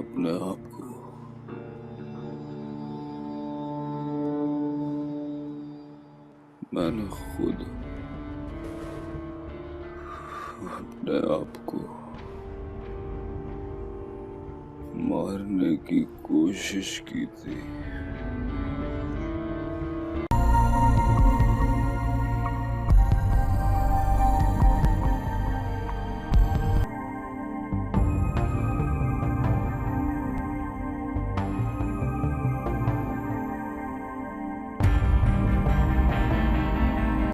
अपने आप को मैंने खुद अपने आप को मारने की कोशिश की थी।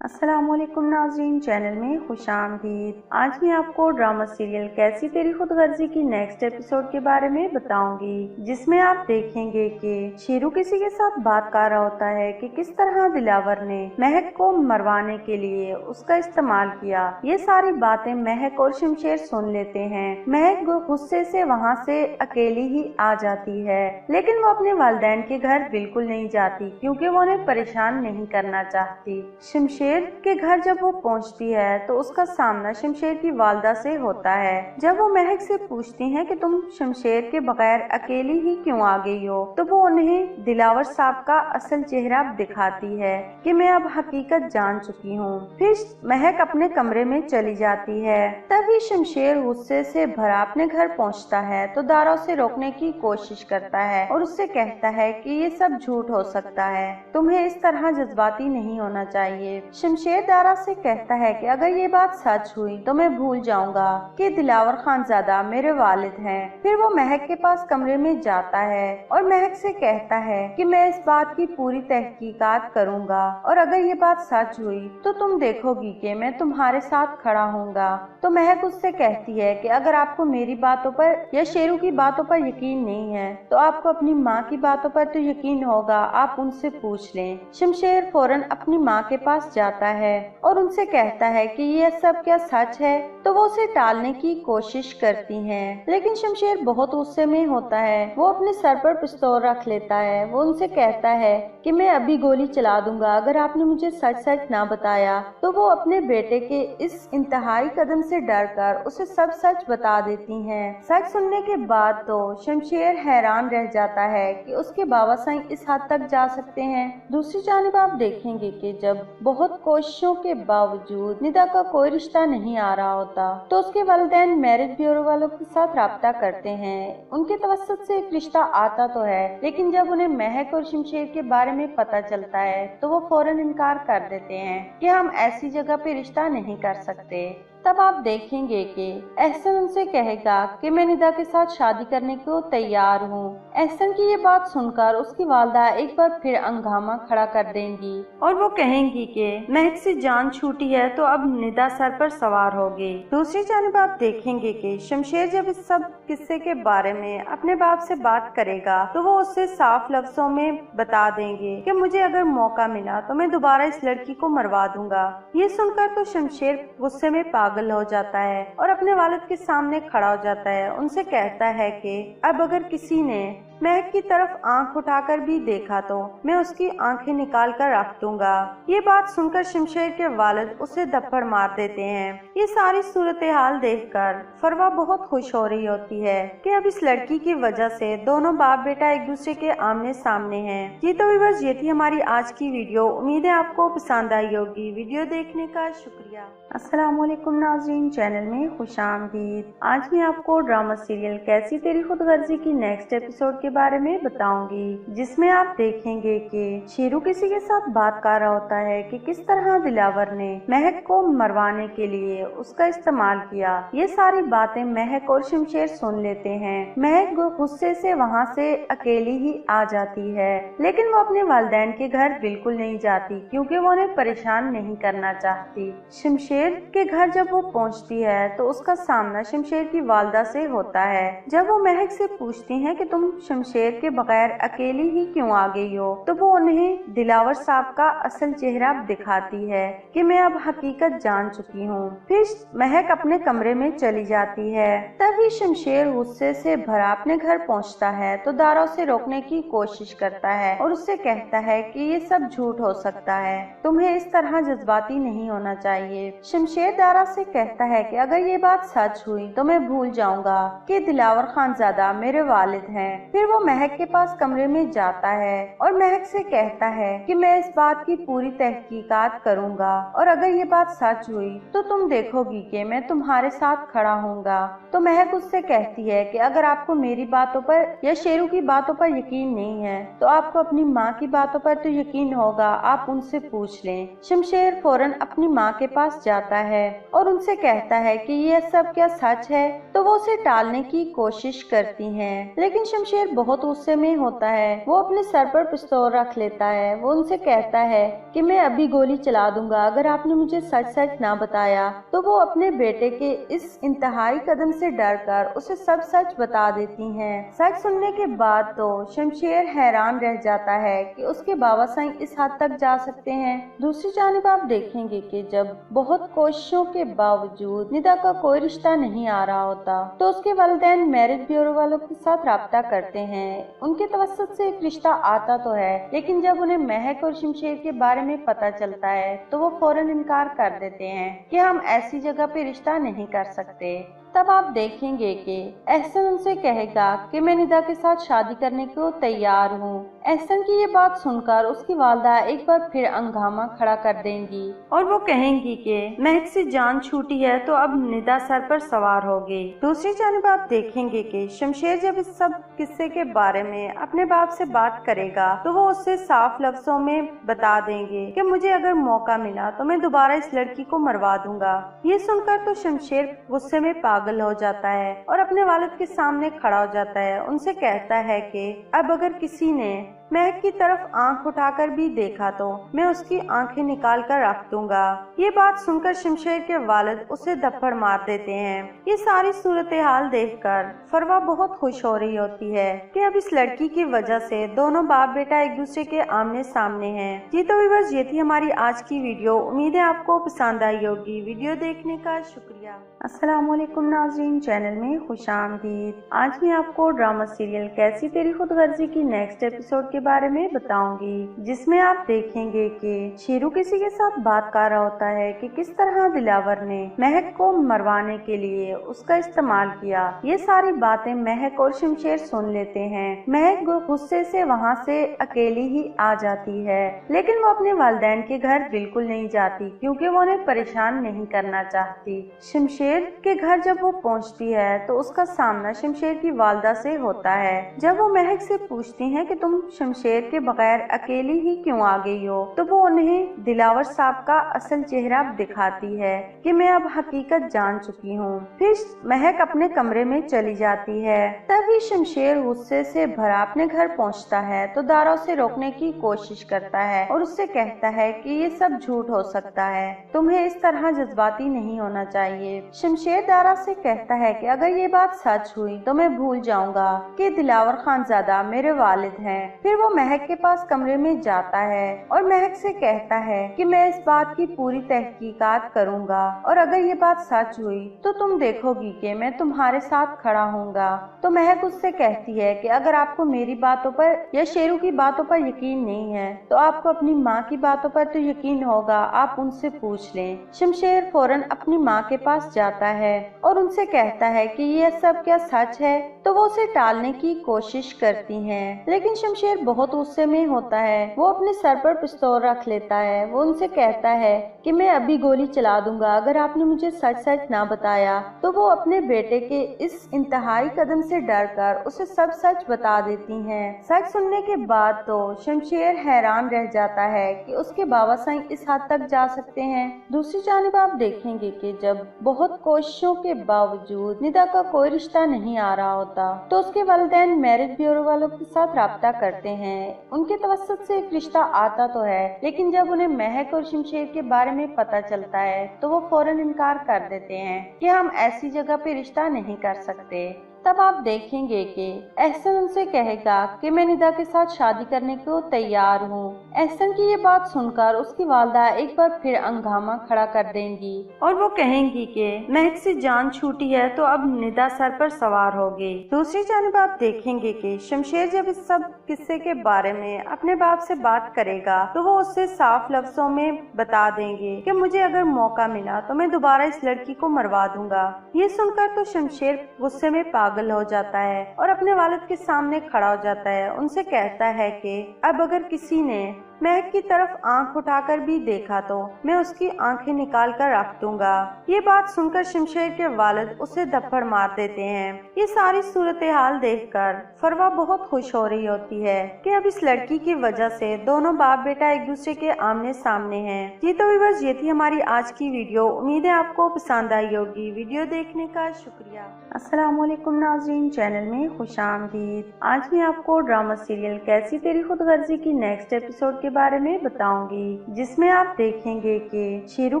अस्सलामुअलैकुम नाज़रीन, चैनल में खुशामदीद। आज मैं आपको ड्रामा सीरियल कैसी तेरी खुदगर्जी की नेक्स्ट एपिसोड के बारे में बताऊंगी, जिसमें आप देखेंगे कि शेरू किसी के साथ बात कर रहा होता है कि किस तरह दिलावर ने महक को मरवाने के लिए उसका इस्तेमाल किया। ये सारी बातें महक और शमशेर सुन लेते हैं। महक गुस्से से वहाँ से अकेली ही आ जाती है, लेकिन वो अपने वालिदैन के घर बिल्कुल नहीं जाती क्योंकि वो उन्हें परेशान नहीं करना चाहती। शमशेर के घर जब वो पहुंचती है तो उसका सामना शमशेर की वालदा से होता है। जब वो महक से पूछती हैं कि तुम शमशेर के बगैर अकेली ही क्यों आ गई हो, तो वो उन्हें दिलावर साहब का असल चेहरा दिखाती है कि मैं अब हकीकत जान चुकी हूँ। फिर महक अपने कमरे में चली जाती है। तभी शमशेर गुस्से से भरा अपने घर पहुँचता है तो दारा उसे रोकने की कोशिश करता है और उससे कहता है कि ये सब झूठ हो सकता है, तुम्हें इस तरह जज्बाती नहीं होना चाहिए। शमशेर दारा से कहता है कि अगर ये बात सच हुई तो मैं भूल जाऊंगा कि दिलावर खानजादा मेरे वालिद हैं। फिर वो महक के पास कमरे में जाता है और महक से कहता है कि मैं इस बात की पूरी तहकीकात करूंगा और अगर ये बात सच हुई तो तुम देखोगी कि मैं तुम्हारे साथ खड़ा होऊंगा। तो महक उससे कहती है कि अगर आपको मेरी बातों पर या शेरू की बातों पर यकीन नहीं है तो आपको अपनी माँ की बातों पर तो यकीन होगा, आप उनसे पूछ लें। शमशेर फौरन अपनी माँ के पास जाता है और उनसे कहता है कि ये सब क्या सच है, तो वो उसे टालने की कोशिश करती हैं। लेकिन शमशेर बहुत गुस्से में होता है। वो अपने सर पर पिस्तौल रख लेता है। वो उनसे कहता है कि मैं अभी गोली चला दूंगा अगर आपने मुझे सच सच ना बताया। तो वो अपने बेटे के इस इंतहाई कदम से डरकर उसे सब सच बता देती हैं। सच सुनने के बाद तो शमशेर हैरान रह जाता है कि उसके बाबा साईं इस हद तक जा सकते हैं। दूसरी जानिब आप देखेंगे कि जब बहुत कोशिशों के बावजूद निदा का कोई रिश्ता नहीं आ रहा होता तो उसके वालिदैन मैरिज ब्यूरो वालों के साथ राब्ता करते हैं। उनके तवस्सुत से एक रिश्ता आता तो है, लेकिन जब उन्हें महक और शमशेर के बारे में पता चलता है तो वो फौरन इनकार कर देते हैं कि हम ऐसी जगह पे रिश्ता नहीं कर सकते। तब आप देखेंगे कि एहसन उनसे कहेगा कि मैं निदा के साथ शादी करने को तैयार हूँ। एहसन की ये बात सुनकर उसकी वालदा एक बार फिर हंगामा खड़ा कर देंगी और वो कहेंगी कि महक से जान छूटी है तो अब निदा सर पर सवार होगी। दूसरी जानिब आप देखेंगे कि शमशेर जब इस सब किस्से के बारे में अपने बाप से बात करेगा तो वो उससे साफ लफ्जों में बता देंगे कि मुझे अगर मौका मिला तो मैं दोबारा इस लड़की को मरवा दूंगा। ये सुनकर तो शमशेर गुस्से में पागल हो जाता है और अपने वालिद के सामने खड़ा हो जाता है। उनसे कहता है कि अब अगर किसी ने महक की तरफ आंख उठाकर भी देखा तो मैं उसकी आंखें निकाल कर रख दूंगा। ये बात सुनकर शमशेर के वालिद उसे थप्पड़ मार देते हैं। ये सारी सूरत हाल देखकर फरवा बहुत खुश हो रही होती है कि अब इस लड़की की वजह से दोनों बाप बेटा एक दूसरे के आमने सामने हैं। जी तो व्यूअर्स, ये थी हमारी आज की वीडियो। उम्मीद है आपको पसंद आई होगी। वीडियो देखने का शुक्रिया। अस्सलामुअलैकुम नाज़रीन, चैनल में खुशामदीद। आज मैं आपको ड्रामा सीरियल कैसी तेरी खुदगर्जी की नेक्स्ट एपिसोड के बारे में बताऊंगी, जिसमें आप देखेंगे कि शेरू किसी के साथ बात कर रहा होता है कि किस तरह दिलावर ने महक को मरवाने के लिए उसका इस्तेमाल किया। ये सारी बातें महक और शमशेर सुन लेते हैं। महक गुस्से से वहाँ से अकेली ही आ जाती है, लेकिन वो अपने वालिदैन के घर बिल्कुल नहीं जाती क्योंकि वो उन्हें परेशान नहीं करना चाहती। शमशेर के घर जब वो पहुँचती है तो उसका सामना शमशेर की वालदा से होता है। जब वो महक से पूछती हैं कि तुम शमशेर के बगैर अकेली ही क्यों आ गई हो। तो वो उन्हें दिलावर साहब का असल चेहरा दिखाती है कि मैं अब हकीकत जान चुकी हूँ। फिर महक अपने कमरे में चली जाती है। तभी शमशेर गुस्से से भरा अपने घर पहुँचता है तो दारा उसे रोकने की कोशिश करता है और उससे कहता है कि ये सब झूठ हो सकता है, तुम्हें इस तरह जज्बाती नहीं होना चाहिए। शमशेर दारा से कहता है कि अगर ये बात सच हुई तो मैं भूल जाऊंगा कि दिलावर खानजादा मेरे वालिद हैं। फिर वो महक के पास कमरे में जाता है और महक से कहता है कि मैं इस बात की पूरी तहकीकात करूंगा और अगर ये बात सच हुई तो तुम देखोगी कि मैं तुम्हारे साथ खड़ा होऊंगा। तो महक उससे कहती है कि अगर आपको मेरी बातों पर या शेरू की बातों पर यकीन नहीं है तो आपको अपनी माँ की बातों पर तो यकीन होगा, आप उनसे पूछ लें। शमशेर फौरन अपनी माँ के पास जाता है और उनसे कहता है कि ये सब क्या सच है। तो वो उसे टालने की कोशिश करती हैं, लेकिन शमशेर बहुत गुस्से में होता है। वो अपने सर पर पिस्तौल रख लेता है। वो उनसे कहता है कि मैं अभी गोली चला दूंगा अगर आपने मुझे सच सच ना बताया। तो वो अपने बेटे के इस इंतहाई कदम से डरकर उसे सब सच बता देती हैं। सच सुनने के बाद तो शमशेर हैरान रह जाता है कि उसके बाबा साईं इस हद तक जा सकते हैं। दूसरी जानिब आप देखेंगे कि जब बहुत कोशिशों के बावजूद निदा का कोई रिश्ता नहीं आ रहा होता तो उसके वालिदैन मैरिज ब्यूरो वालों के साथ राब्ता करते हैं। उनके तवस्सुत से एक रिश्ता आता तो है, लेकिन जब उन्हें महक और शमशेर के बारे में पता चलता है तो वो फौरन इनकार कर देते हैं कि हम ऐसी जगह पे रिश्ता नहीं कर सकते। तब आप देखेंगे कि एहसन उनसे कहेगा कि मैं निदा के साथ शादी करने को तैयार हूँ। एहसन की ये बात सुनकर उसकी वालदा एक बार फिर हंगामा खड़ा कर देंगी और वो कहेंगी कि महक से जान छूटी है तो अब निदा सर पर सवार होगी। दूसरी जानिब आप देखेंगे कि शमशेर जब इस सब किस्से के बारे में अपने बाप से बात करेगा तो वो उससे साफ लफ्जों में बता देंगे कि मुझे अगर मौका मिला तो मैं दोबारा इस लड़की को मरवा दूंगा। ये सुनकर तो शमशेर गुस्से में पागल हो जाता है और अपने वालिद के सामने खड़ा हो जाता है। उनसे कहता है कि अब अगर किसी ने महक की तरफ आंख उठाकर भी देखा तो मैं उसकी आंखें निकाल कर रख दूंगा। ये बात सुनकर शमशेर के वालिद उसे थप्पड़ मार देते हैं। ये सारी सूरत हाल देखकर फरवा बहुत खुश हो रही होती है कि अब इस लड़की की वजह से दोनों बाप बेटा एक दूसरे के आमने सामने हैं। जी तो व्यूअर्स, ये थी हमारी आज की वीडियो। उम्मीद है आपको पसंद आई होगी। वीडियो देखने का शुक्रिया। अस्सलाम वालेकुम नाज़रीन, चैनल में खुशामदीद। आज मैं आपको ड्रामा सीरियल कैसी तेरी खुदगर्जी की नेक्स्ट एपिसोड के बारे में बताऊंगी, जिसमें आप देखेंगे कि शेरू किसी के साथ बात कर रहा होता है कि किस तरह दिलावर ने महक को मरवाने के लिए उसका इस्तेमाल किया। ये सारी बातें महक और शमशेर सुन लेते हैं। महक गुस्से से वहाँ से अकेली ही आ जाती है, लेकिन वो अपने वालिदैन के घर बिल्कुल नहीं जाती क्योंकि वो उन्हें परेशान नहीं करना चाहती। शमशेर के घर जब वो पहुँचती है तो उसका सामना शमशेर की वालदा से होता है। जब वो महक से पूछती है कि तुम शमशेर के बगैर अकेली ही क्यों आ गई हो, तो वो उन्हें दिलावर साहब का असल चेहरा दिखाती है कि मैं अब हकीकत जान चुकी हूँ। फिर महक अपने कमरे में चली जाती है। तभी शमशेर गुस्से से भरा अपने घर पहुँचता है तो दारा उसे रोकने की कोशिश करता है और उससे कहता है कि ये सब झूठ हो सकता है, तुम्हें इस तरह जज्बाती नहीं होना चाहिए। शमशेर दारा से कहता है कि अगर ये बात सच हुई तो मैं भूल जाऊंगा कि दिलावर खानजादा मेरे वालिद हैं। फिर वो महक के पास कमरे में जाता है और महक से कहता है कि मैं इस बात की पूरी तहकीकात करूंगा और अगर ये बात सच हुई तो तुम देखोगी कि मैं तुम्हारे साथ खड़ा होऊंगा। तो महक उससे कहती है कि अगर आपको मेरी बातों पर या शेरू की बातों पर यकीन नहीं है तो आपको अपनी माँ की बातों पर तो यकीन होगा, आप उनसे पूछ लें। शमशेर फौरन अपनी माँ के पास जाता है और उनसे कहता है कि ये सब क्या सच है। तो वो उसे टालने की कोशिश करती हैं, लेकिन शमशेर बहुत गुस्से में होता है। वो अपने सर पर पिस्तौल रख लेता है। वो उनसे कहता है कि मैं अभी गोली चला दूंगा अगर आपने मुझे सच सच ना बताया। तो वो अपने बेटे के इस इंतहाई कदम से डरकर उसे सब सच बता देती हैं। सच सुनने के बाद तो शमशेर हैरान रह जाता है कि उसके बाबा साईं इस हद तक जा सकते हैं। दूसरी जानिब आप देखेंगे कि जब बहुत कोशिशों के बावजूद निदा का कोई रिश्ता नहीं आ रहा होता तो उसके वालिदैन मैरिज ब्यूरो वालों के साथ राब्ता करते हैं। उनके तवस्सुत से एक रिश्ता आता तो है, लेकिन जब उन्हें महक और शमशेर के बारे में पता चलता है तो वो फौरन इनकार कर देते हैं कि हम ऐसी जगह पे रिश्ता नहीं कर सकते। तब आप देखेंगे कि एहसन उनसे कहेगा कि मैं निदा के साथ शादी करने को तैयार हूँ। एहसन की ये बात सुनकर उसकी वालदा एक बार फिर हंगामा खड़ा कर देंगी और वो कहेंगी कि महक से जान छूटी है तो अब निदा सर पर सवार होगी। दूसरी जानब आप देखेंगे कि शमशेर जब इस सब किस्से के बारे में अपने बाप से बात करेगा तो वो उससे साफ लफ्जों में बता देंगे कि मुझे अगर मौका मिला तो मैं दोबारा इस लड़की को मरवा दूंगा। ये सुनकर तो शमशेर गुस्से में पागल हो जाता है और अपने वालिद के सामने खड़ा हो जाता है। उनसे कहता है कि अब अगर किसी ने महक की तरफ आंख उठाकर भी देखा तो मैं उसकी आंखें निकाल कर रख दूंगा। ये बात सुनकर शमशेर के वालिद उसे थप्पड़ मार देते हैं। ये सारी सूरत हाल देखकर फरवा बहुत खुश हो रही होती है कि अब इस लड़की की वजह से दोनों बाप बेटा एक दूसरे के आमने सामने हैं। ये तो व्यूअर्स ये थी हमारी आज की वीडियो। उम्मीद है आपको पसंद आई होगी। वीडियो देखने का शुक्रिया। अस्सलाम वालेकुम नाज़रीन, चैनल में खुशामदीद। आज मैं आपको ड्रामा सीरियल कैसी तेरी खुदगर्जी की नेक्स्ट एपिसोड के बारे में बताऊंगी, जिसमें आप देखेंगे कि शेरू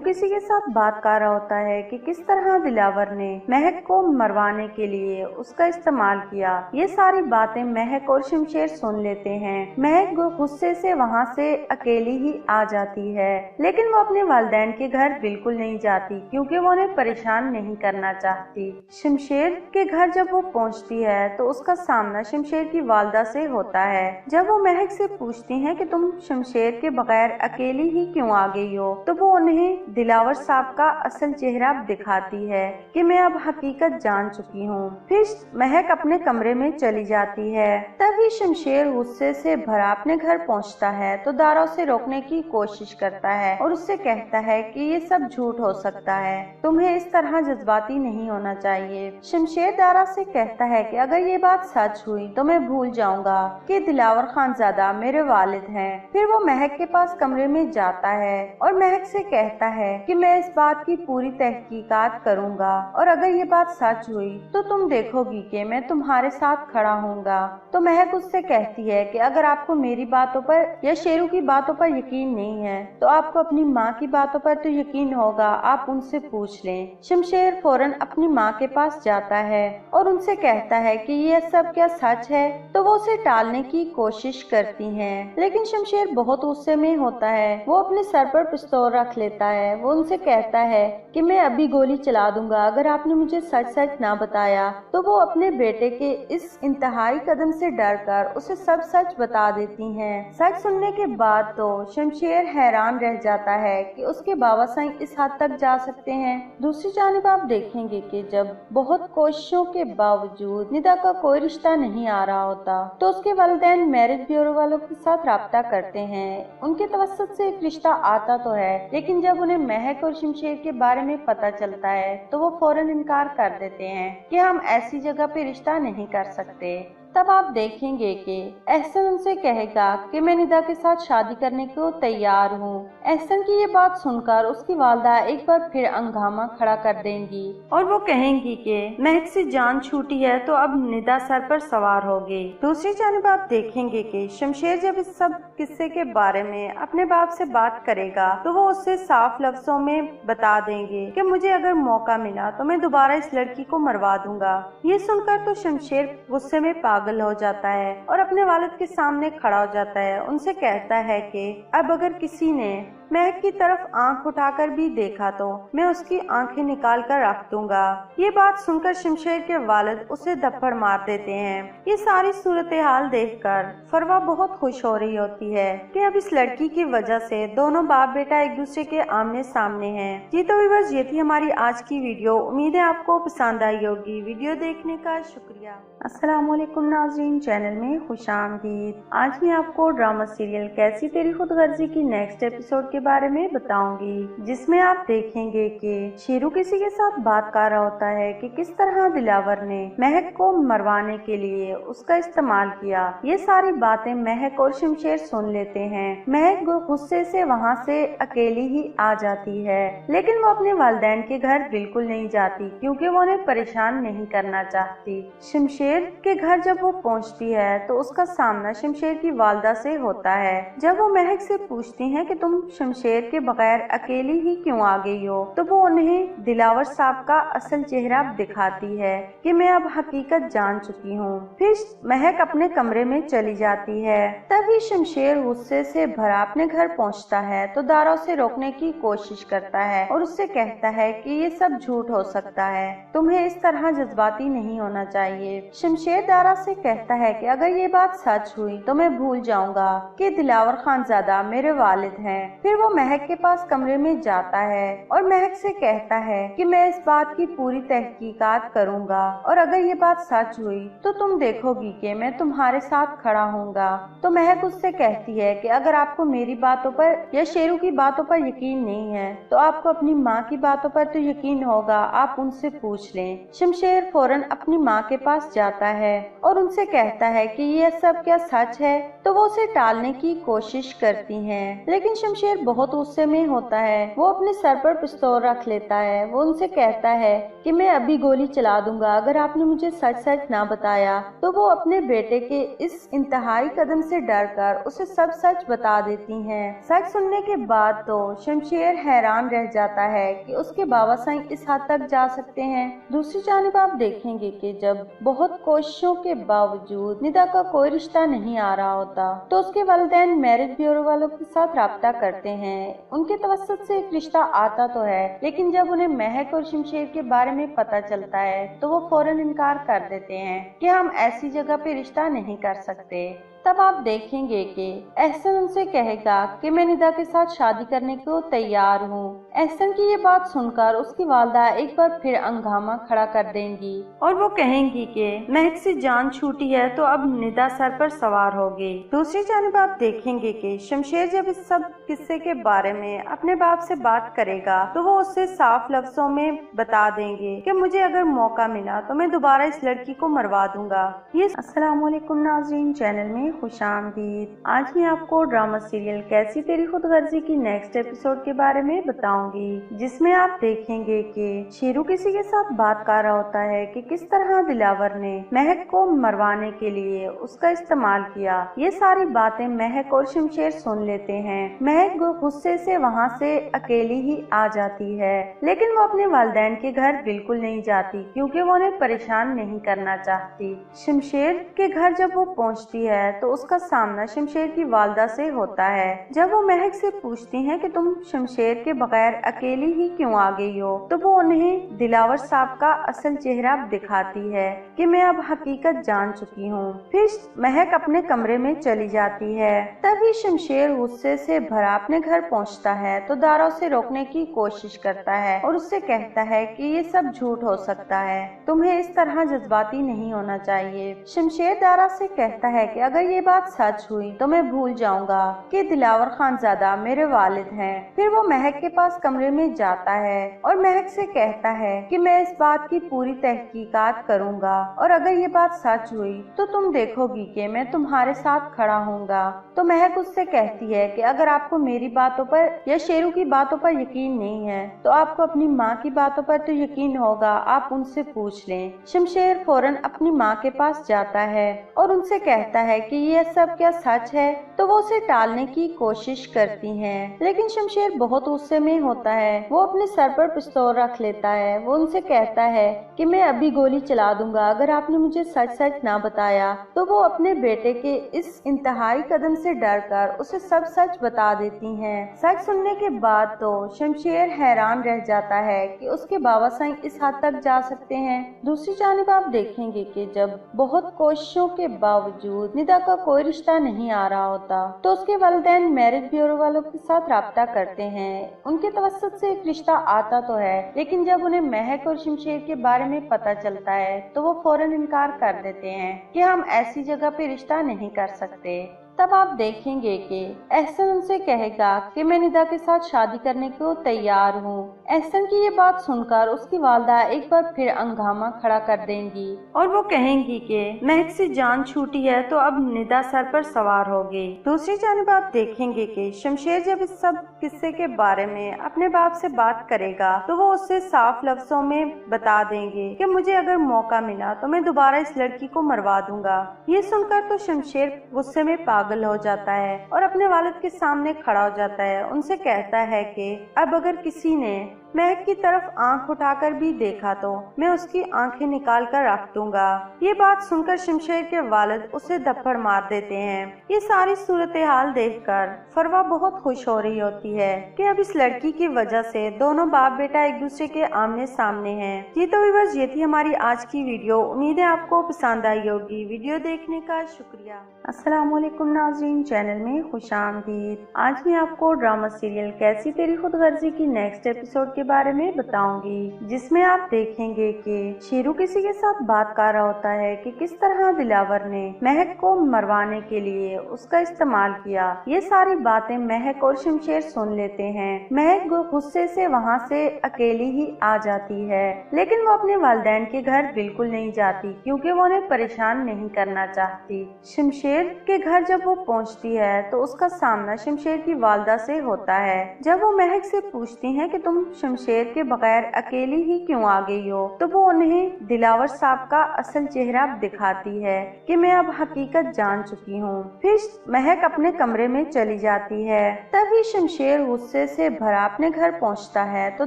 किसी के साथ बात कर रहा होता है कि किस तरह दिलावर ने महक को मरवाने के लिए उसका इस्तेमाल किया। ये सारी बातें महक और शमशेर सुन लेते हैं। महक गुस्से से वहाँ से अकेली ही आ जाती है, लेकिन वो अपने वालिदैन के घर बिल्कुल नहीं जाती क्योंकि वो उन्हें परेशान नहीं करना चाहती। शमशेर के घर जब वो पहुँचती है तो उसका सामना शमशेर की वालदा से होता है। जब वो महक से पूछती है कि तुम शमशेर के बगैर अकेली ही क्यों आ गई हो, तो वो उन्हें दिलावर साहब का असल चेहरा दिखाती है कि मैं अब हकीकत जान चुकी हूँ। फिर महक अपने कमरे में चली जाती है। तभी शमशेर गुस्से से भरा अपने घर पहुँचता है तो दारा उसे रोकने की कोशिश करता है और उससे कहता है कि ये सब झूठ हो सकता है, तुम्हें इस तरह जज्बाती नहीं होना चाहिए। शमशेर दारा से कहता है कि अगर ये बात सच हुई तो मैं भूल जाऊंगा कि दिलावर खानजादा मेरे वालिद हैं। फिर वो महक के पास कमरे में जाता है और महक से कहता है कि मैं इस बात की पूरी तहकीकात करूंगा और अगर ये बात सच हुई तो तुम देखोगी कि मैं तुम्हारे साथ खड़ा होऊंगा। तो महक उससे कहती है कि अगर आपको मेरी बातों पर या शेरू की बातों पर यकीन नहीं है तो आपको अपनी माँ की बातों पर तो यकीन होगा, आप उनसे पूछ लें। शमशेर फौरन अपनी माँ के पास जाता है और उनसे कहता है कि ये सब क्या सच है, तो वो उसे टालने की कोशिश करती हैं, लेकिन शमशेर बहुत गुस्से में होता है। वो अपने सर पर पिस्तौल रख लेता है। वो उनसे कहता है कि मैं अभी गोली चला दूंगा अगर आपने मुझे सच सच ना बताया। तो वो अपने बेटे के इस इंतहाई कदम से डरकर उसे सब सच बता देती हैं। सच सुनने के बाद तो शमशेर हैरान रह जाता है कि उसके बाबा साईं इस हद तक जा सकते हैं। दूसरी जानिब आप देखेंगे कि जब बहुत कोशिशों के बावजूद निदा का कोई रिश्ता नहीं आ रहा होता तो उसके वालिदैन मैरिज ब्यूरो वालों के साथ राब्ता करते हैं। उनके तवस्सुत से एक रिश्ता आता तो है, लेकिन जब उन्हें महक और शमशेर के बारे में पता चलता है तो वो फौरन इनकार कर देते हैं कि हम ऐसी जगह पे रिश्ता नहीं कर सकते। तब आप देखेंगे कि एहसन उनसे कहेगा कि मैं निदा के साथ शादी करने को तैयार हूँ। एहसन की ये बात सुनकर उसकी वालदा एक बार फिर हंगामा खड़ा कर देंगी और वो कहेंगी कि महक से जान छूटी है तो अब निदा सर पर सवार होगी। दूसरी जानब आप देखेंगे कि शमशेर जब इस सब किस्से के बारे में अपने बाप से बात करेगा तो वो उससे साफ लफ्जों में बता देंगे कि मुझे अगर मौका मिला तो मैं दोबारा इस लड़की को मरवा दूंगा। ये सुनकर तो शमशेर गुस्से में पागल हो जाता है और अपने वालिद के सामने खड़ा हो जाता है। उनसे कहता है कि अब अगर किसी ने महक की तरफ आंख उठाकर भी देखा तो मैं उसकी आंखें निकाल कर रख दूंगा। ये बात सुनकर शमशेर के वालिद उसे थप्पड़ मार देते हैं। ये सारी सूरत हाल देखकर फरवा बहुत खुश हो रही होती है कि अब इस लड़की की वजह से दोनों बाप बेटा एक दूसरे के आमने सामने हैं। ये तो व्यूअर्स ये थी हमारी आज की वीडियो। उम्मीद है आपको पसंद आई होगी। वीडियो देखने का शुक्रिया। अस्सलाम वालेकुम नाज़रीन, चैनल में खुशामदीद। आज मैं आपको ड्रामा सीरियल कैसी तेरी खुदगर्जी की नेक्स्ट एपिसोड के बारे में बताऊंगी, जिसमें आप देखेंगे कि शेरू किसी के साथ बात कर रहा होता है कि किस तरह दिलावर ने महक को मरवाने के लिए उसका इस्तेमाल किया। ये सारी बातें महक और शमशेर सुन लेते हैं। महक गुस्से से वहाँ से अकेली ही आ जाती है, लेकिन वो अपने वालिदैन के घर बिल्कुल नहीं जाती क्योंकि वो उन्हें परेशान नहीं करना चाहती। शमशेर के घर जब वो पहुँचती है तो उसका सामना शमशेर की वालदा से होता है। जब वो महक से पूछती है कि तुम शमशेर के बगैर अकेली ही क्यों आ गई हो। तो वो उन्हें दिलावर साहब का असल चेहरा दिखाती है कि मैं अब हकीकत जान चुकी हूँ। फिर महक अपने कमरे में चली जाती है। तभी शमशेर गुस्से से भरा अपने घर पहुँचता है तो दारा उसे रोकने की कोशिश करता है और उससे कहता है कि ये सब झूठ हो सकता है, तुम्हें इस तरह जज्बाती नहीं होना चाहिए। शमशेर दारा से कहता है कि अगर ये बात सच हुई तो मैं भूल जाऊंगा कि दिलावर खानजादा मेरे वालिद हैं। फिर वो महक के पास कमरे में जाता है और महक से कहता है कि मैं इस बात की पूरी तहकीकात करूंगा और अगर ये बात सच हुई तो तुम देखोगी कि मैं तुम्हारे साथ खड़ा होऊंगा। तो महक उससे कहती है कि अगर आपको मेरी बातों पर या शेरू की बातों पर यकीन नहीं है तो आपको अपनी माँ की बातों पर तो यकीन होगा, आप उनसे पूछ लें। शमशेर फौरन अपनी माँ के पास जाता है और उनसे कहता है कि ये सब क्या सच है। तो वो उसे टालने की कोशिश करती हैं, लेकिन शमशेर बहुत गुस्से में होता है। वो अपने सर पर पिस्तौल रख लेता है। वो उनसे कहता है कि मैं अभी गोली चला दूंगा अगर आपने मुझे सच सच ना बताया। तो वो अपने बेटे के इस इंतहाई कदम से डरकर उसे सब सच बता देती हैं। सच सुनने के बाद तो शमशेर हैरान रह जाता है कि उसके बाबा साईं इस हद तक जा सकते हैं। दूसरी जानिब आप देखेंगे कि जब बहुत कोशिशों के बावजूद निदा का कोई रिश्ता नहीं आ रहा होता तो उसके वालिदैन मैरिज ब्यूरो वालों के साथ राब्ता करते हैं। उनके तवस्सुत से एक रिश्ता आता तो है, लेकिन जब उन्हें महक और शमशेर के बारे में पता चलता है तो वो फौरन इनकार कर देते हैं कि हम ऐसी जगह पे रिश्ता नहीं कर सकते। तब आप देखेंगे कि एहसन उनसे कहेगा कि मैं निदा के साथ शादी करने को तैयार हूँ। एहसन की ये बात सुनकर उसकी वालदा एक बार फिर हंगामा खड़ा कर देंगी और वो कहेंगी कि महक से जान छूटी है तो अब निदा सर पर सवार होगी। दूसरी जानिब आप देखेंगे कि शमशेर जब इस सब किस्से के बारे में अपने बाप से बात करेगा तो वो उससे साफ लफ्जों में बता देंगे कि मुझे अगर मौका मिला तो मैं दोबारा इस लड़की को मरवा दूंगा। ये अस्सलामुअलैकुम नाज़रीन, चैनल में खुशामदीद। आज मैं आपको ड्रामा सीरियल कैसी तेरी खुदगर्जी की नेक्स्ट एपिसोड के बारे में बताऊंगी, जिसमें आप देखेंगे कि शेरू किसी के साथ बात कर रहा होता है कि किस तरह दिलावर ने महक को मरवाने के लिए उसका इस्तेमाल किया। ये सारी बातें महक और शमशेर सुन लेते हैं। महक गुस्से से वहाँ से अकेली ही आ जाती है, लेकिन वो अपने वालिदैन के घर बिल्कुल नहीं जाती क्योंकि वो उन्हें परेशान नहीं करना चाहती। शमशेर के घर जब वो पहुँचती है तो उसका सामना शमशेर की वालदा से होता है। जब वो महक से पूछती हैं कि तुम शमशेर के बगैर अकेली ही क्यों आ गई हो, तो वो उन्हें दिलावर साहब का असल चेहरा दिखाती है कि मैं अब हकीकत जान चुकी हूँ। फिर महक अपने कमरे में चली जाती है। तभी शमशेर गुस्से से भरा अपने घर पहुँचता है तो दारा उसे रोकने की कोशिश करता है और उससे कहता है कि ये सब झूठ हो सकता है, तुम्हें इस तरह जज्बाती नहीं होना चाहिए। शमशेर दारा से कहता है कि अगर ये बात सच हुई तो मैं भूल जाऊंगा कि दिलावर खानजादा मेरे वालिद हैं। फिर वो महक के पास कमरे में जाता है और महक से कहता है कि मैं इस बात की पूरी तहकीकात करूंगा और अगर ये बात सच हुई तो तुम देखोगी कि मैं तुम्हारे साथ खड़ा होऊंगा। तो महक उससे कहती है कि अगर आपको मेरी बातों पर या शेरू की बातों पर यकीन नहीं है तो आपको अपनी माँ की बातों पर तो यकीन होगा, आप उनसे पूछ लें। शमशेर फौरन अपनी माँ के पास जाता है और उनसे कहता है कि ये सब क्या सच है। तो वो उसे टालने की कोशिश करती हैं, लेकिन शमशेर बहुत गुस्से में होता है। वो अपने सर पर पिस्तौल रख लेता है। वो उनसे कहता है कि मैं अभी गोली चला दूंगा अगर आपने मुझे सच सच ना बताया। तो वो अपने बेटे के इस इंतहाई कदम से डरकर उसे सब सच बता देती हैं। सच सुनने के बाद तो शमशेर हैरान रह जाता है कि उसके बाबा साईं इस हद तक जा सकते हैं। दूसरी जानिब आप देखेंगे कि जब बहुत कोशिशों के बावजूद निदा का कोई रिश्ता नहीं आ रहा होता तो उसके वालिदैन मैरिज ब्यूरो वालों के साथ राब्ता करते हैं। उनके तवस्सुत से एक रिश्ता आता तो है, लेकिन जब उन्हें महक और शमशेर के बारे में पता चलता है तो वो फौरन इनकार कर देते हैं कि हम ऐसी जगह पे रिश्ता नहीं कर सकते। तब आप देखेंगे कि एहसन उनसे कहेगा कि मैं निदा के साथ शादी करने को तैयार हूँ। एहसन की ये बात सुनकर उसकी वालदा एक बार फिर हंगामा खड़ा कर देंगी और वो कहेंगी कि महक से जान छूटी है तो अब निदा सर पर सवार होगी। दूसरी जानिब आप देखेंगे कि शमशेर जब इस सब किस्से के बारे में अपने बाप से बात करेगा तो वो उससे साफ लफ्जों में बता देंगे कि मुझे अगर मौका मिला तो मैं दोबारा इस लड़की को मरवा दूंगा। ये सुनकर तो शमशेर गुस्से में पागल पागल हो जाता है और अपने वालिद के सामने खड़ा हो जाता है। उनसे कहता है कि अब अगर किसी ने महक की तरफ आंख उठाकर भी देखा तो मैं उसकी आंखें निकाल कर रख दूंगा। ये बात सुनकर शमशेर के वालिद उसे थप्पड़ मार देते हैं। ये सारी सूरत हाल देखकर फरवा बहुत खुश हो रही होती है कि अब इस लड़की की वजह से दोनों बाप बेटा एक दूसरे के आमने सामने हैं। जी तो व्यूअर्स, ये थी हमारी आज की वीडियो। उम्मीद है आपको पसंद आई होगी। वीडियो देखने का शुक्रिया। अस्सलामुअलैकुम नाज़रीन, चैनल में खुशामदीद। आज मैं आपको ड्रामा सीरियल कैसी तेरी खुदगर्जी की नेक्स्ट एपिसोड के बारे में बताऊंगी, जिसमें आप देखेंगे कि शेरू किसी के साथ बात कर रहा होता है कि किस तरह दिलावर ने महक को मरवाने के लिए उसका इस्तेमाल किया। ये सारी बातें महक और शमशेर सुन लेते हैं। महक गुस्से से वहाँ से अकेली ही आ जाती है, लेकिन वो अपने वालिदैन के घर बिल्कुल नहीं जाती क्योंकि वो उन्हें परेशान नहीं करना चाहती। शमशेर के घर जब वो पहुँचती है तो उसका सामना शमशेर की वालदा से होता है। जब वो महक से पूछती हैं कि तुम शमशेर के बगैर अकेली ही क्यों आ गई हो, तो वो उन्हें दिलावर साहब का असल चेहरा दिखाती है कि मैं अब हकीकत जान चुकी हूँ। फिर महक अपने कमरे में चली जाती है। तभी शमशेर गुस्से से भरा अपने घर पहुँचता है तो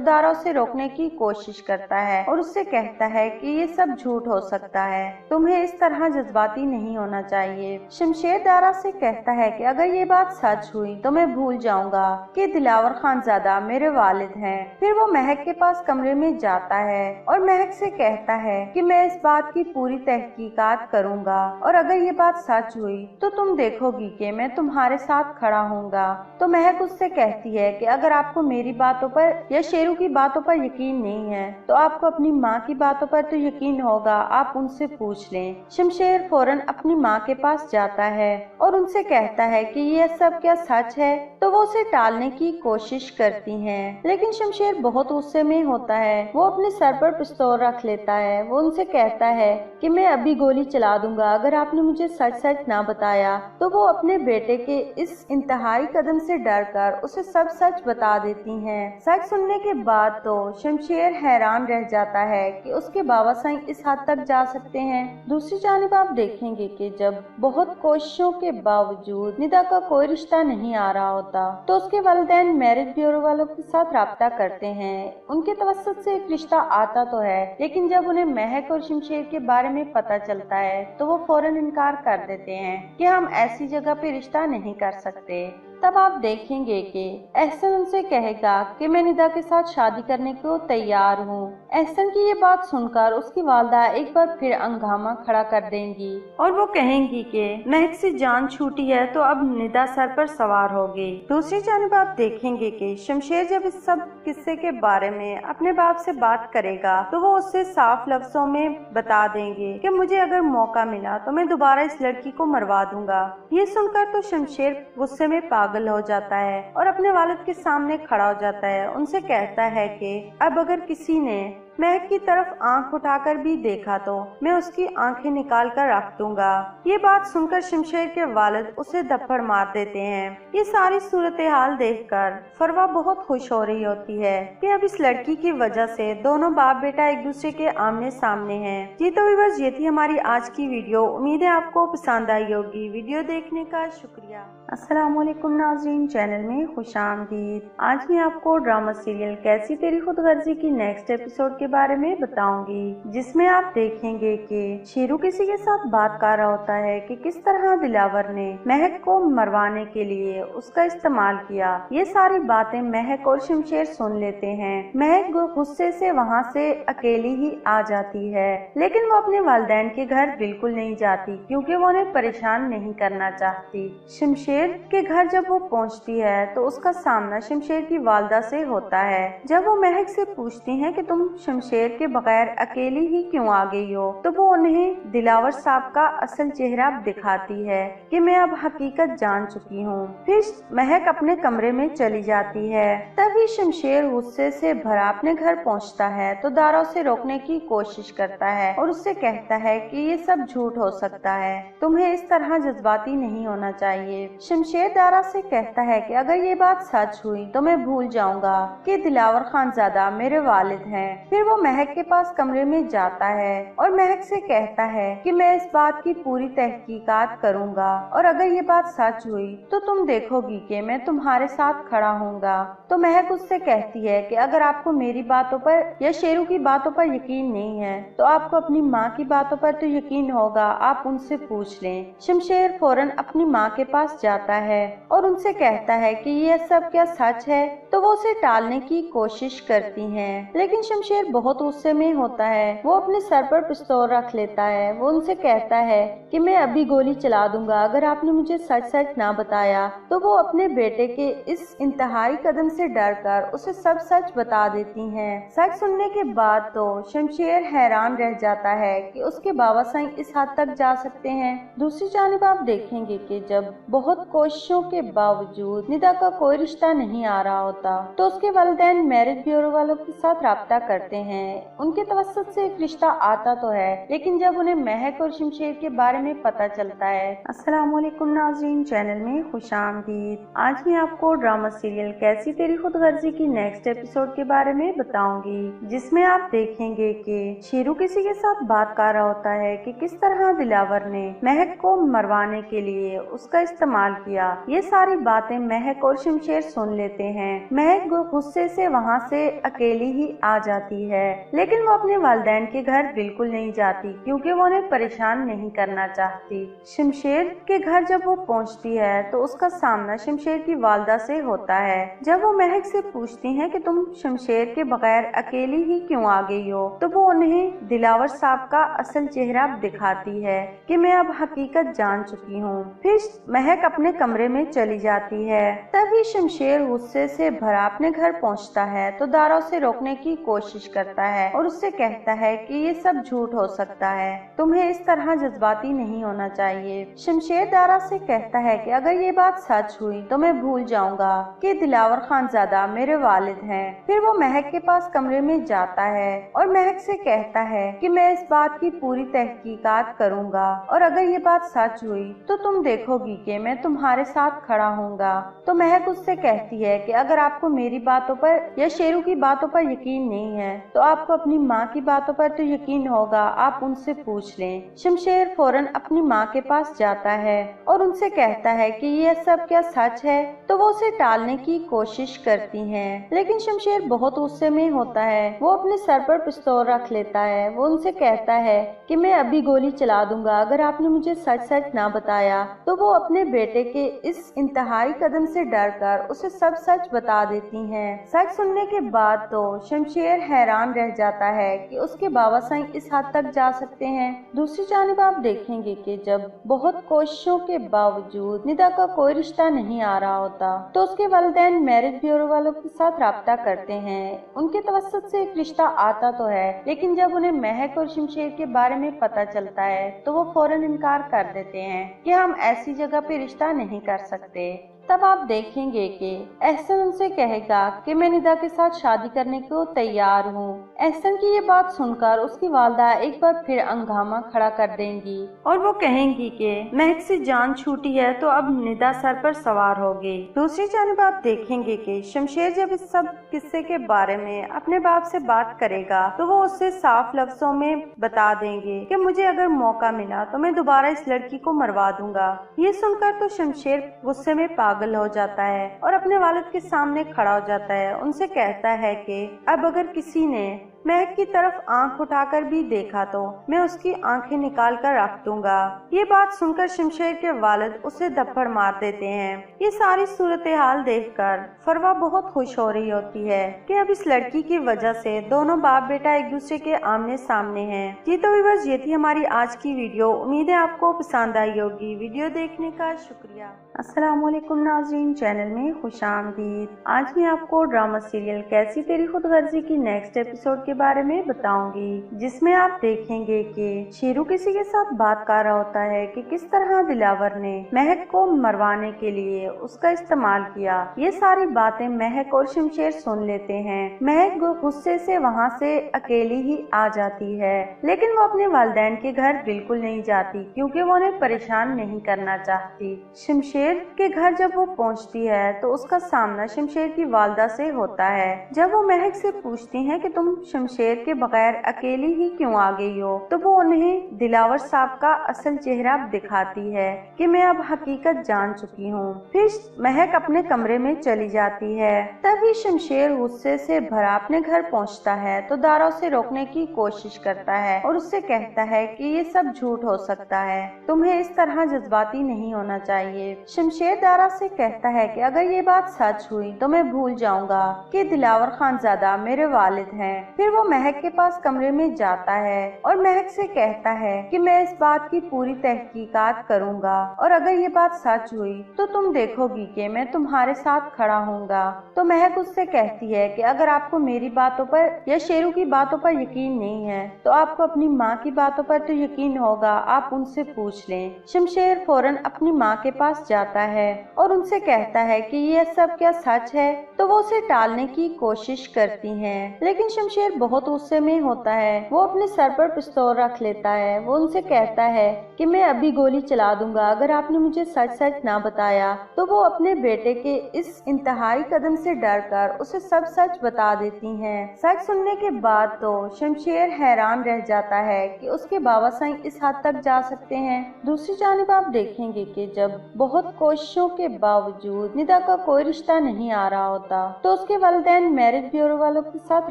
दारा उसे रोकने की कोशिश करता है और उससे कहता है कि ये सब झूठ हो सकता है, तुम्हें इस तरह जज्बाती नहीं होना चाहिए। शमशेर दारा से कहता है कि अगर ये बात सच हुई तो मैं भूल जाऊंगा कि दिलावर खानजादा मेरे वालिद हैं। फिर वो महक के पास कमरे में जाता है और महक से कहता है कि मैं इस बात की पूरी तहकीकात करूंगा और अगर ये बात सच हुई तो तुम देखोगी कि मैं तुम्हारे साथ खड़ा होऊंगा। तो महक उससे कहती है कि अगर आपको मेरी बातों पर या शेरू की बातों पर यकीन नहीं है तो आपको अपनी माँ की बातों पर तो यकीन होगा, आप उनसे पूछ लें। शमशेर फौरन अपनी माँ के पास जाता है और उनसे कहता है कि ये सब क्या सच है, तो वो उसे टालने की कोशिश करती हैं, लेकिन शमशेर बहुत गुस्से में होता है। वो अपने सर पर पिस्तौल रख लेता है। वो उनसे कहता है कि मैं अभी गोली चला दूंगा अगर आपने मुझे सच सच ना बताया। तो वो अपने बेटे के इस इंतहाई कदम से डरकर उसे सब सच बता देती हैं। सच सुनने के बाद तो शमशेर हैरान रह जाता है कि उसके बाबा साईं इस हद तक जा सकते हैं। दूसरी जानिब आप देखेंगे कि जब बहुत कोशिशों के बावजूद निदा का कोई रिश्ता नहीं आ रहा होता तो उसके वालिदैन मैरिज ब्यूरो वालों के साथ राब्ता करते हैं। उनके तवस्सुत से एक रिश्ता आता तो है, लेकिन जब उन्हें महक और शमशेर के बारे में पता चलता है तो वो फौरन इनकार कर देते हैं कि हम ऐसी जगह पे रिश्ता नहीं कर सकते। तब आप देखेंगे कि एहसन उनसे कहेगा कि मैं निदा के साथ शादी करने को तैयार हूँ। एहसन की ये बात सुनकर उसकी वालदा एक बार फिर हंगामा खड़ा कर देंगी और वो कहेंगी कि महक से जान छूटी है तो अब निदा सर पर सवार होगी। दूसरी जानिब आप देखेंगे कि शमशेर जब इस सब किस्से के बारे में अपने बाप से बात करेगा तो वो उससे साफ लफ्जों में बता देंगे कि मुझे अगर मौका मिला तो मैं दोबारा इस लड़की को मरवा दूंगा। ये सुनकर तो शमशेर गुस्से में पागल हो जाता है और अपने वालिद के सामने खड़ा हो जाता है। उनसे कहता है कि अब अगर किसी ने महक की तरफ आंख उठाकर भी देखा तो मैं उसकी आंखें निकाल कर रख दूंगा। ये बात सुनकर शमशेर के वालिद उसे थप्पड़ मार देते हैं। ये सारी सूरत हाल देखकर फरवा बहुत खुश हो रही होती है कि अब इस लड़की की वजह से दोनों बाप बेटा एक दूसरे के आमने सामने हैं। जी तो व्यूअर्स, ये थी हमारी आज की वीडियो। उम्मीद है आपको पसंद आई होगी। वीडियो देखने का शुक्रिया। अस्सलामुअलैकुम नाज़रीन, चैनल में खुशामदीद। आज मैं आपको ड्रामा सीरियल कैसी तेरी खुदगर्जी की नेक्स्ट एपिसोड के बारे में बताऊंगी, जिसमें आप देखेंगे कि शेरू किसी के साथ बात कर रहा होता है कि किस तरह दिलावर ने महक को मरवाने के लिए उसका इस्तेमाल किया। ये सारी बातें महक और शमशेर सुन लेते हैं। महक गुस्से से वहाँ से अकेली ही आ जाती है, लेकिन वो अपने वालिदैन के घर बिल्कुल नहीं जाती क्योंकि वो उन्हें परेशान नहीं करना चाहती। शमशेर के घर जब वो पहुँचती है तो उसका सामना शमशेर की वालदा से होता है। जब वो महक से पूछती हैं कि तुम शमशेर के बगैर अकेली ही क्यों आ गई हो, तो वो उन्हें दिलावर साहब का असल चेहरा दिखाती है कि मैं अब हकीकत जान चुकी हूँ। फिर महक अपने कमरे में चली जाती है। तभी शमशेर गुस्से से भरा अपने घर पहुँचता है तो दारा उसे रोकने की कोशिश करता है और उससे कहता है कि ये सब झूठ हो सकता है, तुम्हें इस तरह जज्बाती नहीं होना चाहिए। शमशेर दारा से कहता है कि अगर ये बात सच हुई तो मैं भूल जाऊंगा कि दिलावर खानजादा मेरे वालिद हैं। फिर वो महक के पास कमरे में जाता है और महक से कहता है कि मैं इस बात की पूरी तहकीकात करूंगा और अगर ये बात सच हुई तो तुम देखोगी कि मैं तुम्हारे साथ खड़ा हूँगा। तो महक उससे कहती है कि अगर आपको मेरी बातों पर या शेरू की बातों पर यकीन नहीं है तो आपको अपनी माँ की बातों पर तो यकीन होगा, आप उनसे पूछ लें। शमशेर फौरन अपनी माँ के पास जाता है और उनसे कहता है कि यह सब क्या सच है। तो वो उसे टालने की कोशिश करती हैं, लेकिन शमशेर बहुत गुस्से में होता है। वो अपने सर पर पिस्तौल रख लेता है। वो उनसे कहता है कि मैं अभी गोली चला दूंगा अगर आपने मुझे सच सच ना बताया। तो वो अपने बेटे के इस इंतहाई कदम से डरकर उसे सब सच बता देती हैं। सच सुनने के बाद तो शमशेर हैरान रह जाता है कि उसके बाबा साईं इस हद तक जा सकते हैं। दूसरी जानिब आप देखेंगे कि जब बहुत कोशिशों के बावजूद निदा का कोई रिश्ता नहीं आ रहा होता तो उसके वालिदैन मैरिज ब्यूरो वालों के साथ राब्ता करते हैं। उनके तवस्सुत से एक रिश्ता आता तो है, लेकिन जब उन्हें महक और शमशेर के बारे में पता चलता है। अस्सलाम वालेकुम नाज़रीन, चैनल में खुशामदीद। आज मैं आपको ड्रामा सीरियल कैसी तेरी खुदगर्जी की नेक्स्ट एपिसोड के बारे में बताऊंगी, जिसमें आप देखेंगे कि शेरू किसी के साथ बात कर रहा होता है कि किस तरह दिलावर ने महक को मरवाने के लिए उसका इस्तेमाल किया। ये सारी बातें महक और शमशेर सुन लेते हैं। महक गुस्से से वहाँ से अकेली ही आ जाती है, लेकिन वो अपने वालिदैन के घर बिल्कुल नहीं जाती क्योंकि वो उन्हें परेशान नहीं करना चाहती। शमशेर के घर जब वो पहुँचती है तो उसका सामना शमशेर की वालदा से होता है। जब वो महक से पूछती हैं कि तुम शमशेर के बगैर अकेली ही क्यों आ गई हो, तो वो उन्हें दिलावर साहब का असल चेहरा दिखाती है कि मैं अब हकीकत जान चुकी हूँ। फिर महक अपने कमरे में चली जाती है। तभी शमशेर गुस्से से भरा अपने घर पहुँचता है तो दारा उसे रोकने की कोशिश करता है और उससे कहता है कि ये सब झूठ हो सकता है, तुम्हें इस तरह जज्बाती नहीं होना चाहिए। शमशेर दारा से कहता है कि अगर ये बात सच हुई तो मैं भूल जाऊंगा कि दिलावर खानजादा मेरे वालिद हैं। फिर वो महक के पास कमरे में जाता है और महक से कहता है कि मैं इस बात की पूरी तहकीकात करूंगा और अगर ये बात सच हुई तो तुम देखोगी कि मैं तुम्हारे साथ खड़ा हूँगा। तो महक उससे कहती है कि अगर आपको मेरी बातों पर या शेरू की बातों पर यकीन नहीं है तो आपको अपनी माँ की बातों पर तो यकीन होगा, आप उनसे पूछ लें। शमशेर फौरन अपनी माँ के पास जाता है और उनसे कहता है कि यह सब क्या सच है। तो वो उसे टालने की कोशिश करती हैं, लेकिन शमशेर बहुत गुस्से में होता है। वो अपने सर पर पिस्तौल रख लेता है। वो उनसे कहता है कि मैं अभी गोली चला दूंगा अगर आपने मुझे सच सच ना बताया। तो वो अपने बेटे के इस इंतहाई कदम से डरकर उसे सब सच बता देती हैं। सच सुनने के बाद तो शमशेर हैरान रह जाता है कि उसके बाबा साईं इस हद तक जा सकते हैं। दूसरी जानिब आप देखेंगे कि जब बहुत कोशिशों के बावजूद निदा का कोई रिश्ता नहीं आ रहा होता तो उसके वालिदैन मैरिज ब्यूरो वालों के साथ राब्ता करते हैं। उनके तवस्सुत से एक रिश्ता आता तो है, लेकिन जब उन्हें महक और शमशेर के बारे में पता चलता है तो वो फौरन इनकार कर देते हैं कि हम ऐसी जगह पे रिश्ता नहीं कर सकते। तब आप देखेंगे कि एहसन उनसे कहेगा कि मैं निदा के साथ शादी करने को तैयार हूँ। एहसन की ये बात सुनकर उसकी वालदा एक बार फिर हंगामा खड़ा कर देंगी और वो कहेंगी कि महक से जान छूटी है तो अब निदा सर पर सवार होगी। दूसरी जानिब आप देखेंगे कि शमशेर जब इस सब किस्से के बारे में अपने बाप से बात करेगा तो वो उससे साफ लफ्जों में बता देंगे कि मुझे अगर मौका मिला तो मैं दोबारा इस लड़की को मरवा दूंगा। ये सुनकर तो शमशेर गुस्से में पागल हो जाता है और अपने वालिद के सामने खड़ा हो जाता है। उनसे कहता है कि अब अगर किसी ने महक की तरफ आंख उठाकर भी देखा तो मैं उसकी आंखें निकाल कर रख दूंगा। ये बात सुनकर शमशेर के वालिद उसे थप्पड़ मार देते हैं। ये सारी सूरत हाल देखकर फरवा बहुत खुश हो रही होती है कि अब इस लड़की की वजह से दोनों बाप बेटा एक दूसरे के आमने सामने हैं। जी तो व्यूअर्स, ये थी हमारी आज की वीडियो। उम्मीद है आपको पसंद आई होगी। वीडियो देखने का शुक्रिया। अस्सलाम वालेकुम नाज़रीन, चैनल में खुशामदीद। आज मैं आपको ड्रामा सीरियल कैसी तेरी खुदगर्जी की नेक्स्ट एपिसोड के बारे में बताऊंगी, जिसमें आप देखेंगे कि शेरू किसी के साथ बात कर रहा होता है कि किस तरह दिलावर ने महक को मरवाने के लिए उसका इस्तेमाल किया। ये सारी बातें महक और शमशेर सुन लेते हैं। महक गुस्से से वहाँ से अकेली ही आ जाती है, लेकिन वो अपने वालिदैन के घर बिल्कुल नहीं जाती क्योंकि वो उन्हें परेशान नहीं करना चाहती। शमशेर के घर जब वो पहुँचती है तो उसका सामना शमशेर की वालदा से होता है। जब वो महक से पूछती है कि तुम शमशेर के बगैर अकेली ही क्यों आ गई हो, तो वो उन्हें दिलावर साहब का असल चेहरा दिखाती है कि मैं अब हकीकत जान चुकी हूँ। फिर महक अपने कमरे में चली जाती है। तभी शमशेर गुस्से से भरा अपने घर पहुँचता है तो दारा उसे रोकने की कोशिश करता है और उससे कहता है कि ये सब झूठ हो सकता है, तुम्हें इस तरह जज्बाती नहीं होना चाहिए। शमशेर दारा से कहता है कि अगर ये बात सच हुई तो मैं भूल जाऊंगा कि दिलावर खानजादा मेरे वालिद हैं। फिर वो महक के पास कमरे में जाता है और महक से कहता है कि मैं इस बात की पूरी तहकीकात करूंगा और अगर ये बात सच हुई तो तुम देखोगी कि मैं तुम्हारे साथ खड़ा होऊंगा। तो महक उससे कहती है कि अगर आपको मेरी बातों पर या शेरू की बातों पर यकीन नहीं है तो आपको अपनी माँ की बातों पर तो यकीन होगा, आप उनसे पूछ लें। शमशेर फौरन अपनी माँ के पास जाता है और उनसे कहता है कि ये सब क्या सच है, तो वो उसे टालने की कोशिश करती हैं। लेकिन शमशेर बहुत गुस्से में होता है, वो अपने सर पर पिस्तौल रख लेता है। वो उनसे कहता है कि मैं अभी गोली चला दूंगा अगर आपने मुझे सच सच ना बताया। तो वो अपने बेटे के इस इंतहाई कदम से डरकर उसे सब सच बता देती हैं। सच सुनने के बाद तो शमशेर हैरान रह जाता है कि उसके बाबा साईं इस हद तक जा सकते हैं। दूसरी जानिब आप देखेंगे कि जब बहुत कोशिशों के बावजूद निदा का कोई रिश्ता नहीं आ रहा होता तो उसके वालिदैन मैरिज ब्यूरो वालों के साथ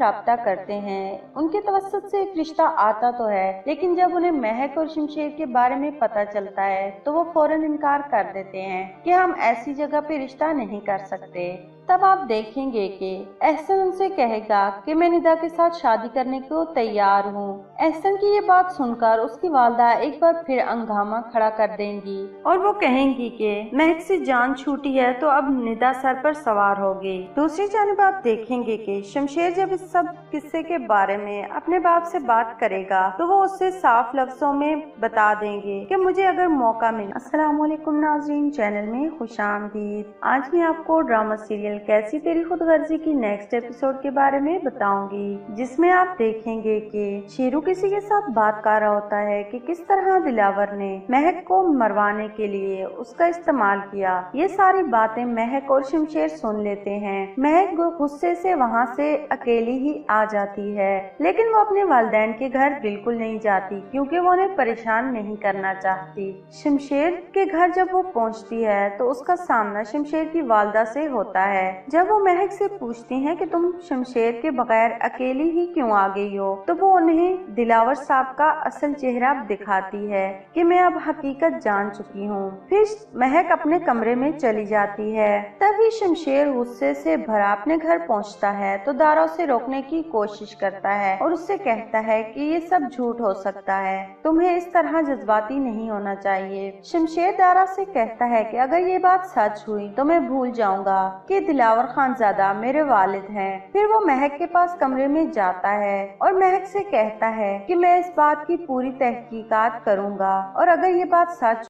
राब्ता करते हैं। उनके तवस्सुत से एक रिश्ता आता तो है, लेकिन जब उन्हें महक और शमशेर के बारे में पता चलता है तो वो फौरन इनकार कर देते हैं कि हम ऐसी जगह पे रिश्ता नहीं कर सकते। तब आप देखेंगे कि एहसन उनसे कहेगा कि मैं निदा के साथ शादी करने को तैयार हूँ। एहसन की ये बात सुनकर उसकी वालदा एक बार फिर हंगामा खड़ा कर देंगी और वो कहेंगी कि महक से जान छूटी है तो अब निदा सर पर सवार होगी। दूसरी जानिब आप देखेंगे कि शमशेर जब इस सब किस्से के बारे में अपने बाप से बात करेगा तो वो उससे साफ लफ्जों में बता देंगे कि मुझे अगर मौका मिले। अस्सलाम वालेकुम नाज़रीन, चैनल में खुशामदीद। आज मैं आपको ड्रामा सीरियल कैसी तेरी खुदगर्जी की नेक्स्ट एपिसोड के बारे में बताऊंगी, जिसमें आप देखेंगे कि शेरू किसी के साथ बात कर रहा होता है कि किस तरह दिलावर ने महक को मरवाने के लिए उसका इस्तेमाल किया। ये सारी बातें महक और शमशेर सुन लेते हैं। महक गुस्से से वहाँ से अकेली ही आ जाती है, लेकिन वो अपने वालिदैन के घर बिल्कुल नहीं जाती क्योंकि वो उन्हें परेशान नहीं करना चाहती। शमशेर के घर जब वो पहुँचती है तो उसका सामना शमशेर की वालदा से होता है। जब वो महक से पूछती हैं कि तुम शमशेर के बगैर अकेली ही क्यों आ गई हो, तो वो उन्हें दिलावर साहब का असल चेहरा दिखाती है कि मैं अब हकीकत जान चुकी हूँ। फिर महक अपने कमरे में चली जाती है। तभी शमशेर गुस्से से भरा अपने घर पहुँचता है तो दारा उसे रोकने की कोशिश करता है और उससे कहता है कि ये सब झूठ हो सकता है, तुम्हें इस तरह जज्बाती नहीं होना चाहिए। शमशेर दारा से कहता है कि अगर ये बात सच हुई तो मैं भूल जाऊंगा कि दिलावर खानजादा मेरे वालिद हैं। फिर वो महक के पास कमरे में जाता है और महक से कहता है कि मैं इस बात की पूरी तहकीकात करूंगा और अगर ये बात सच